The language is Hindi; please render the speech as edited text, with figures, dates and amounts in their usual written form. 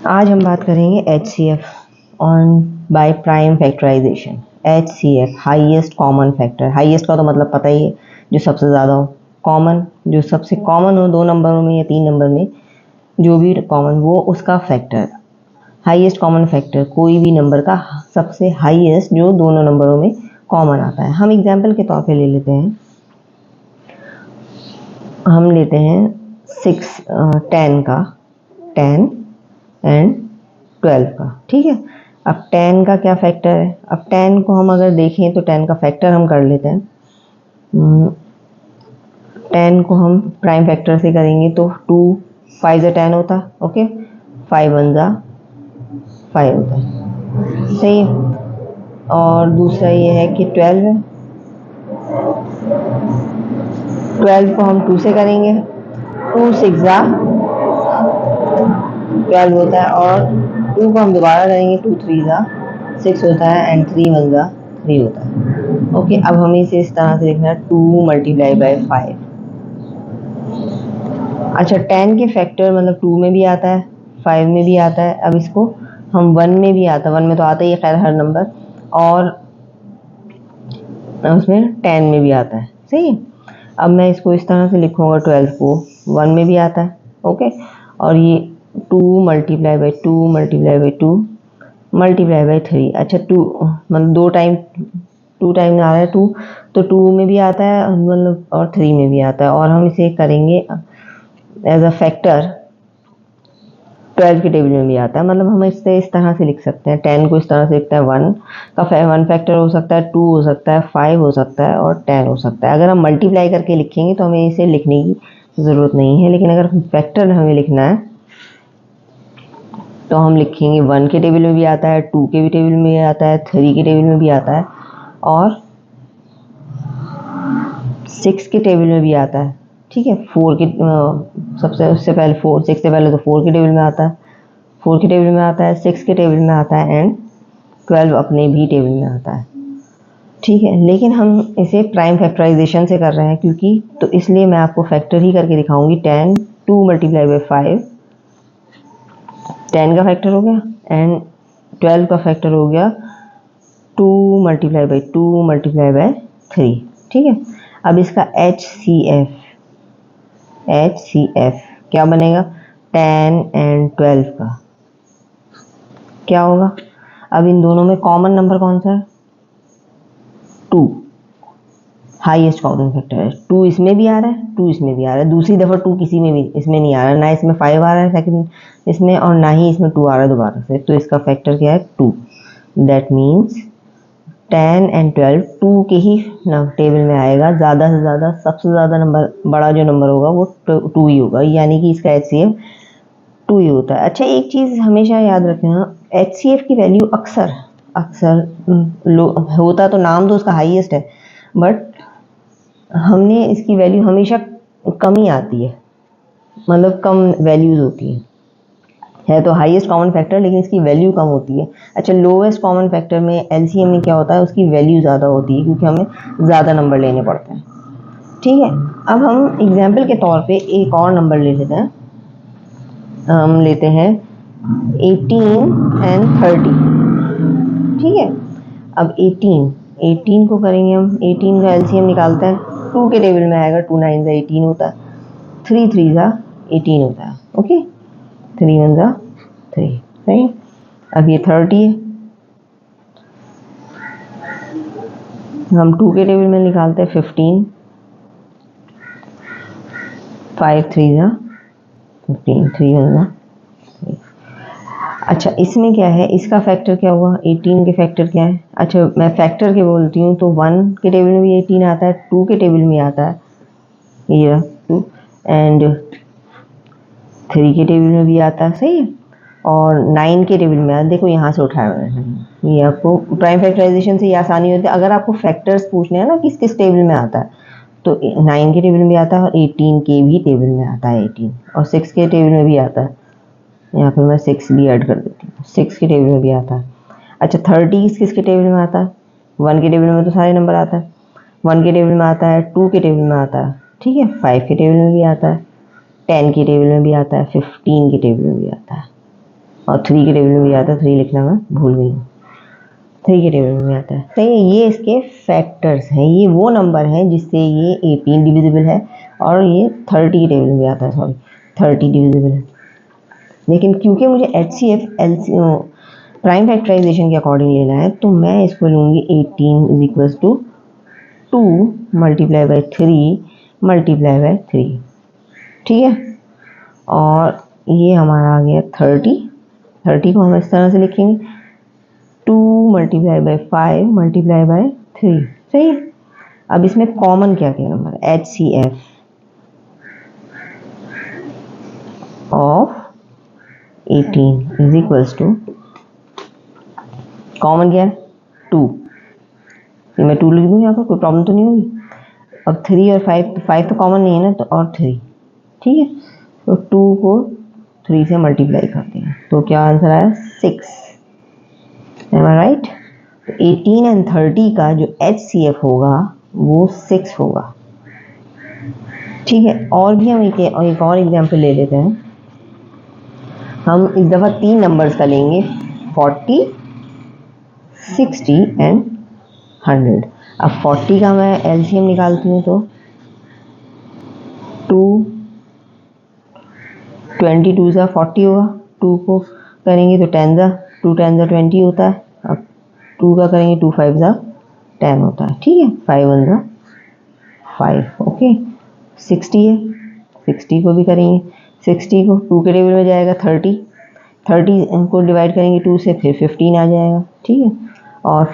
आज हम बात करेंगे HCF on by prime factorization. HCF highest common factor. Highest का तो मतलब पता ही है, जो सबसे ज़्यादा हो। कॉमन, जो सबसे कॉमन हो 2 नंबरों में या 3 नंबर में, जो भी कॉमन, वो उसका फैक्टर। हाईएस्ट कॉमन फैक्टर कोई भी नंबर का सबसे हाईएस्ट जो दोनों नंबरों में कॉमन आता है। हम एग्जाम्पल के तौर पे ले लेते हैं, हम लेते हैं 10 का, 10 एंड 12 का। ठीक है, अब 10 का क्या फैक्टर है? अब 10 को हम अगर देखें तो 10 का फैक्टर हम कर लेते हैं। 10 को हम प्राइम फैक्टर से करेंगे तो 2 5 ज़ा 10 होता है। ओके, 5 1 ज़ा 5 होता है, सही। और दूसरा ये है कि 12 है, 12 को हम 2 से करेंगे, 2 6 ज़ा 12 होता है। और 2 को हम दोबारा करेंगे, 2 3 ज़ा 6 होता है एंड 3 1 ज़ा 3 होता है। ओके, अब हमें इसे इस तरह से लिखना है, 2 मल्टीप्लाई बाय 5। अच्छा, 10 के फैक्टर मतलब 2 में भी आता है, 5 में भी आता है। अब इसको हम 1 में भी आता है, 1 में तो आता ही है खैर हर नंबर, और उसमें 10 में भी आता है, सही। अब मैं इसको इस तरह से लिखूँगा, 12 को 1 में भी आता है। ओके, और ये 2 multiply by 2 multiply by 2 multiply by 3। अच्छा, 2 मतलब 2 टाइम आ रहा है 2, तो 2 में भी आता है मतलब, और 3 में भी आता है। और हम इसे करेंगे एज अ फैक्टर, 12 के टेबल में भी आता है। मतलब हम इसे इस तरह से लिख सकते हैं, 10 को इस तरह से लिखता है, 1 का 1 फैक्टर हो सकता है, 2 हो सकता है, 5 हो सकता है और 10 हो सकता है। अगर हम मल्टीप्लाई करके लिखेंगे तो हमें इसे लिखने की ज़रूरत नहीं है, लेकिन अगर फैक्टर हमें लिखना है तो हम लिखेंगे 1 के टेबल में भी आता है, 2 के भी टेबल में भी आता है, 3 के टेबल में भी आता है और 6 के टेबल में भी आता है। ठीक है, 4 के सबसे उससे पहले 4, 6 से पहले तो 4 के टेबल में आता है, 4 के टेबल में आता है, 6 के टेबल में आता है एंड 12 अपने भी टेबल में आता है। ठीक है, लेकिन हम इसे प्राइम फैक्टराइजेशन से कर रहे हैं क्योंकि, तो इसलिए मैं आपको फैक्टर ही करके दिखाऊंगी। 10 2 मल्टीप्लाई बाई 5, 10 का फैक्टर हो गया, एंड 12 का फैक्टर हो गया 2 मल्टीप्लाई बाई 2 मल्टीप्लाई बाई 3। ठीक है, अब इसका HCF क्या बनेगा? 10 एंड 12 का क्या होगा? अब इन दोनों में कॉमन नंबर कौन सा है? 2, हाईएस्ट कॉमन फैक्टर है। 2 इसमें भी आ रहा है, 2 इसमें भी आ रहा है। दूसरी दफ़ा 2 किसी में भी इसमें नहीं आ रहा है, ना इसमें 5 आ रहा है सेकंड इसमें, और ना ही इसमें 2 आ रहा है दोबारा से। तो इसका फैक्टर क्या है? 2। दैट मीन्स 10 एंड 12 2 के ही टेबल में आएगा। ज़्यादा से ज़्यादा, सबसे ज़्यादा नंबर, बड़ा जो नंबर होगा वो 2 ही होगा, यानी कि इसका HCF 2 ही होता है। अच्छा, एक चीज़ हमेशा याद रखना, HCF की वैल्यू अक्सर होता तो नाम तो उसका हाईएस्ट है, बट हमने इसकी वैल्यू हमेशा कम ही आती है, मतलब कम वैल्यूज़ होती है तो हाईएस्ट कॉमन फैक्टर, लेकिन इसकी वैल्यू कम होती है। अच्छा, लोएस्ट कॉमन फैक्टर में LCM में क्या होता है? उसकी वैल्यू ज़्यादा होती है क्योंकि हमें ज़्यादा नंबर लेने पड़ते हैं। ठीक है, अब हम एग्जाम्पल के तौर पे एक और नंबर ले लेते हैं। हम लेते हैं 18 एंड 30। ठीक है, अब 18 को करेंगे हम, 18 का LCM निकालते हैं, 2 के टेबल में आएगा, 2 9 ज़ा 18 होता है, 3 3 ज़ा 18 होता है। ओके, 3 1 ज़ा 3, सही। अब ये 30 है, हम 2 के टेबल में निकालते हैं 15, 5 3 ज़ा 15, 3 1 ज़ा 3। अच्छा, इसमें क्या है? इसका फैक्टर क्या हुआ? 18 के फैक्टर क्या है? अच्छा, मैं फैक्टर के बोलती हूँ तो 1 के टेबल में भी 18 आता है, 2 के टेबल में आता है ये 2, एंड 3 के टेबल में भी आता है, सही है, और 9 के टेबल में आता है। देखो यहाँ से उठाया मैंने, ये आपको प्राइम फैक्टराइजेशन से ये आसानी होती है। अगर आपको फैक्टर्स पूछने हैं ना किस किस टेबल में आता है, तो 9 के टेबल में आता है और 18 के भी टेबल में आता है 18, और 6 के टेबल में भी आता है। यहाँ पर मैं 6 भी ऐड कर देती हूँ, 6 के टेबल में भी आता है। अच्छा, 30 किसके टेबल में आता है? 1 के टेबल में तो सारे नंबर आता है, 1 के टेबल में आता है, 2 के टेबल में आता है, ठीक है, 5 के टेबल में भी आता है, 10 के टेबल में भी आता है, 15 के टेबल में भी आता है। और 3 के टेबल में भी आता है, 3 लिखना मैं भूल गई हूँ, 3 के टेबल में भी आता है। सही है, ये इसके फैक्टर्स हैं, ये वो नंबर है जिससे ये 18 डिविजिबल है और ये 30 के टेबल में भी आता है, सॉरी 30 डिविजिबल है। लेकिन क्योंकि मुझे HCF प्राइम फैक्टराइजेशन के अकॉर्डिंग लेना है तो मैं इसको लूँगी 18 is equal to 2 multiply by 3 multiply by 3, ठीक है। और ये हमारा आ गया 30 को हम इस तरह से लिखेंगे 2 मल्टीप्लाई बाई 5 मल्टीप्लाई बाई 3, सही है। अब इसमें कॉमन क्या क्या number, HCF of 18 is equals to, common क्या है 2, तो मैं 2 लिख दूँ यहाँ पर, कोई प्रॉब्लम तो नहीं होगी। अब 3 और 5, तो 5 तो कॉमन नहीं है ना, तो और 3, ठीक है। तो 2 को 3 से मल्टीप्लाई करते हैं तो क्या आंसर आया 6, एम आई राइट। तो 18 एंड 30 का जो HCF होगा वो 6 होगा, ठीक है। और भी हम एक और एग्जाम्पल ले लेते हैं। हम इस दफ़ा 3 नंबर्स का लेंगे 40, 60 एंड 100। अब 40 का मैं LCM निकालती हूँ तो 22 सा 40 होगा, 2 को करेंगे तो 10 सा 2 10 सा 20 होता है। अब 2 का करेंगे 2 5 सा 10 होता है, ठीक है। 5 1 सा 5, ओके। 60 है, 60 को भी करेंगे, 60 को 2 के टेबल में जाएगा 30 को डिवाइड करेंगे 2 से, फिर 15 आ जाएगा, ठीक है। और